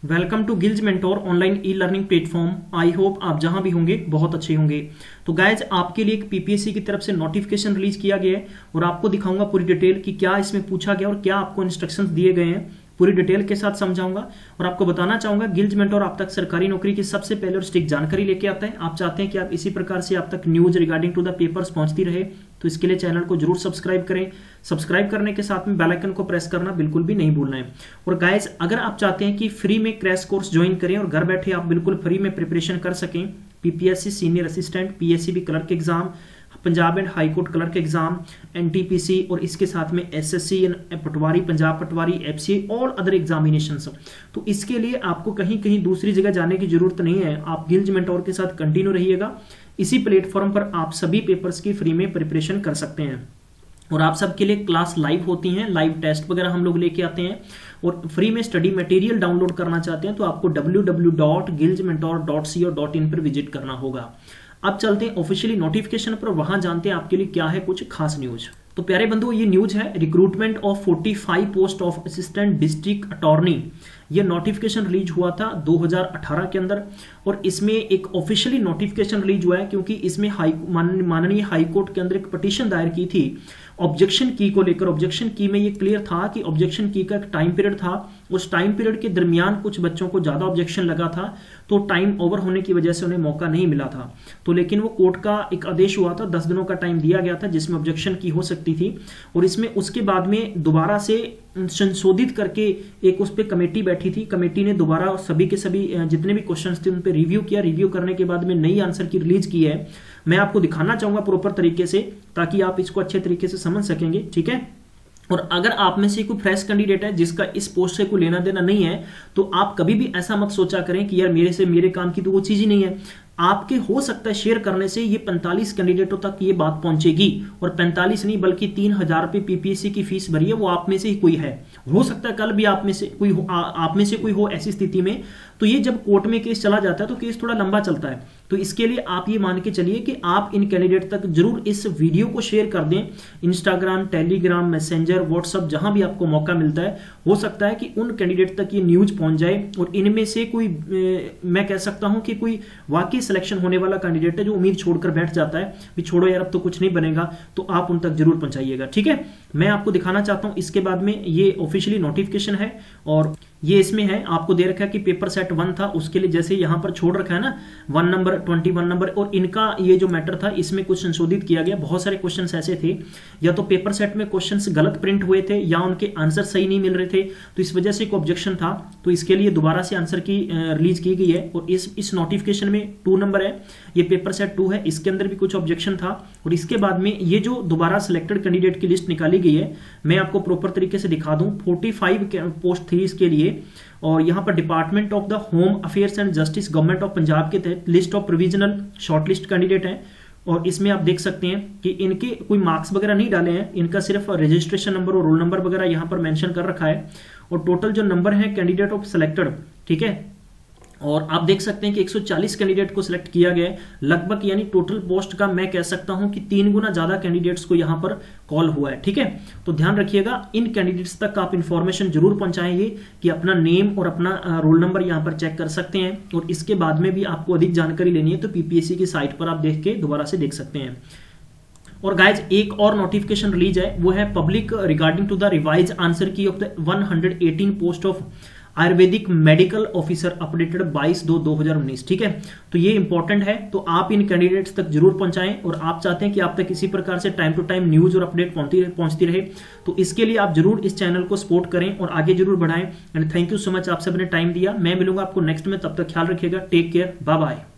Welcome to गिल्ज mentor online e learning platform. I hope आप जहां भी होंगे बहुत अच्छे होंगे। तो गाइज आपके लिए एक पीपीएससी की तरफ से नोटिफिकेशन रिलीज किया गया है और आपको दिखाऊंगा पूरी डिटेल कि क्या इसमें पूछा गया और क्या आपको इंस्ट्रक्शंस दिए गए हैं। पूरी डिटेल के साथ समझाऊंगा और आपको बताना चाहूंगा गिल्ज मेंटोर आप तक सरकारी नौकरी की सबसे पहले और स्टिक जानकारी लेके आता है। आप चाहते हैं कि आप इसी प्रकार से आप तक news regarding to the papers पहुंचती रहे, तो इसके लिए चैनल को जरूर सब्सक्राइब करें। सब्सक्राइब करने के साथ में बेल आइकन को प्रेस करना बिल्कुल भी नहीं भूलना है। और गाइज अगर आप चाहते हैं कि फ्री में क्रैश कोर्स ज्वाइन करें और घर बैठे आप बिल्कुल फ्री में प्रिपरेशन कर सकें, PPSC senior assistant, PSCB clerk exam, Punjab and high court clerk exam, NTPC और इसके साथ में एसएससी पटवारी, पंजाब पटवारी, एफसीए और अदर एग्जामिनेशंस, तो इसके लिए आपको कहीं कहीं दूसरी जगह जाने की जरूरत नहीं है। आप गिल्ज मेंटोर के साथ कंटिन्यू रहिएगा। इसी प्लेटफॉर्म पर आप सभी पेपर्स की फ्री में प्रिपरेशन कर सकते हैं और आप सबके लिए क्लास लाइव होती हैं, लाइव टेस्ट वगैरह हम लोग लेके आते हैं। और फ्री में स्टडी मटेरियल डाउनलोड करना चाहते हैं तो आपको www.gilgementor.co.in पर विजिट करना होगा। अब चलते हैं ऑफिशियली नोटिफिकेशन पर, वहां जानते हैं आपके लिए क्या है कुछ खास न्यूज। तो प्यारे बंधुओं, ये न्यूज है recruitment of 45 post of assistant district attorney. ये नोटिफिकेशन रिलीज हुआ था 2018 के अंदर और इसमें एक ऑफिशियली नोटिफिकेशन रिलीज हुआ है क्योंकि इसमें माननीय हाई कोर्ट के अंदर एक पिटीशन दायर की थी ऑब्जेक्शन की को लेकर। ऑब्जेक्शन की में ये क्लियर था कि ऑब्जेक्शन की का एक टाइम पीरियड था, उस टाइम पीरियड के दरमियान कुछ बच्चों को ज्यादा ऑब्जेक्शन लगा था तो टाइम ओवर होने की वजह से उन्हें मौका नहीं मिला था। तो लेकिन वो कोर्ट का एक आदेश हुआ था, 10 दिनों का टाइम दिया गया था जिसमें ऑब्जेक्शन की हो सकती थी और इसमें उसके बाद में दोबारा से संशोधित करके एक उस पर कमेटी बैठी थी। कमेटी ने दोबारा सभी के सभी जितने भी क्वेश्चंस थे उन पे रिव्यू किया। रिव्यू करने के बाद में नई आंसर की रिलीज की है। मैं आपको दिखाना चाहूंगा प्रॉपर तरीके से ताकि आप इसको अच्छे तरीके से समझ सकेंगे, ठीक है। और अगर आप में से कोई फ्रेश कैंडिडेट है जिसका इस पोस्ट से कोई लेना देना नहीं है तो आप कभी भी ऐसा मत सोचा करें कि यार मेरे से मेरे काम की तो वो चीज ही नहीं है। आपके हो सकता है शेयर करने से ये 45 कैंडिडेटों तक ये बात पहुंचेगी और 45 नहीं बल्कि 3000 रुपए पीपीएससी की फीस भरी है, वो आप में से ही कोई है। हो सकता है कल भी आप में से कोई हो ऐसी स्थिति में। तो ये जब कोर्ट में केस चला जाता है तो केस थोड़ा लंबा चलता है, तो इसके लिए आप ये मान के चलिए कि आप इन कैंडिडेट तक जरूर इस वीडियो को शेयर कर दें। इंस्टाग्राम, टेलीग्राम, मैसेंजर, व्हाट्सएप जहां भी आपको मौका मिलता है, हो सकता है कि उन कैंडिडेट तक ये न्यूज पहुंच जाए और इनमें से कोई मैं कह सकता हूं कि कोई वाकई सिलेक्शन होने वाला कैंडिडेट है जो उम्मीद छोड़कर बैठ जाता है भी छोड़ो यार अब तो कुछ नहीं बनेगा, तो आप उन तक जरूर पहुंचाइएगा, ठीक है। मैं आपको दिखाना चाहता हूं इसके बाद में ये ऑफिशियली नोटिफिकेशन है और ये इसमें है आपको दे रखा है कि पेपर सेट 1 था उसके लिए जैसे यहां पर छोड़ रखा है ना 1 नंबर, 21 नंबर, और इनका ये जो मैटर था इसमें कुछ संशोधित किया गया। बहुत सारे क्वेश्चंस ऐसे थे या तो पेपर सेट में क्वेश्चंस गलत प्रिंट हुए थे या उनके आंसर सही नहीं मिल रहे थे, तो इस वजह से एक ऑब्जेक्शन था। तो इसके लिए दोबारा से आंसर की रिलीज की गई है और इस नोटिफिकेशन में 2 नंबर है, ये पेपर सेट 2 है, इसके अंदर भी कुछ ऑब्जेक्शन था। और इसके बाद में ये जो दोबारा सिलेक्टेड कैंडिडेट की लिस्ट निकाली गई है मैं आपको प्रॉपर तरीके से दिखा दूं। 45 पोस्ट थी इसके लिए और यहां पर department of the home affairs and justice government of Punjab के तहत list of provisional shortlist candidate हैं और इसमें आप देख सकते हैं कि इनके कोई मार्क्स वगैरह नहीं डाले हैं, इनका सिर्फ रजिस्ट्रेशन नंबर और रोल नंबर वगैरह यहां पर मेंशन कर रखा है और टोटल जो नंबर है कैंडिडेट ऑफ सिलेक्टेड, ठीक है। और आप देख सकते हैं कि 140 कैंडिडेट को सिलेक्ट किया गया है लगभग, यानी टोटल पोस्ट का मैं कह सकता हूं कि 3 गुना ज्यादा कैंडिडेट्स को यहां पर कॉल हुआ है, ठीक है। तो ध्यान रखिएगा इन कैंडिडेट्स तक आप इंफॉर्मेशन जरूर पहुंचाएंगे कि अपना नेम और अपना रोल नंबर यहां पर चेक कर सकते हैं। और इसके बाद में भी आपको अधिक जानकारी लेनी है तो पीपीएससी की साइट पर आप देख के दोबारा से देख सकते हैं। और गाइज एक और नोटिफिकेशन रिलीज है, वो है public regarding to the revise answer key of the 118 post of Ayurvedic medical officer updated 22/2/2019, ठीक है। तो ये इंपॉर्टेंट है, तो आप इन कैंडिडेट्स तक जरूर पहुंचाएं और आप चाहते हैं कि आप तक किसी प्रकार से टाइम टू टाइम न्यूज और अपडेट पहुंचती रहे तो इसके लिए आप जरूर इस चैनल को सपोर्ट करें और आगे जरूर बढ़ाएं। And thank you so much, आप सबने टाइम दिया। मैं मिलूंगा आपको नेक्स्ट में, तब तक ख्याल रखिएगा, टेक केयर, बाय बाय।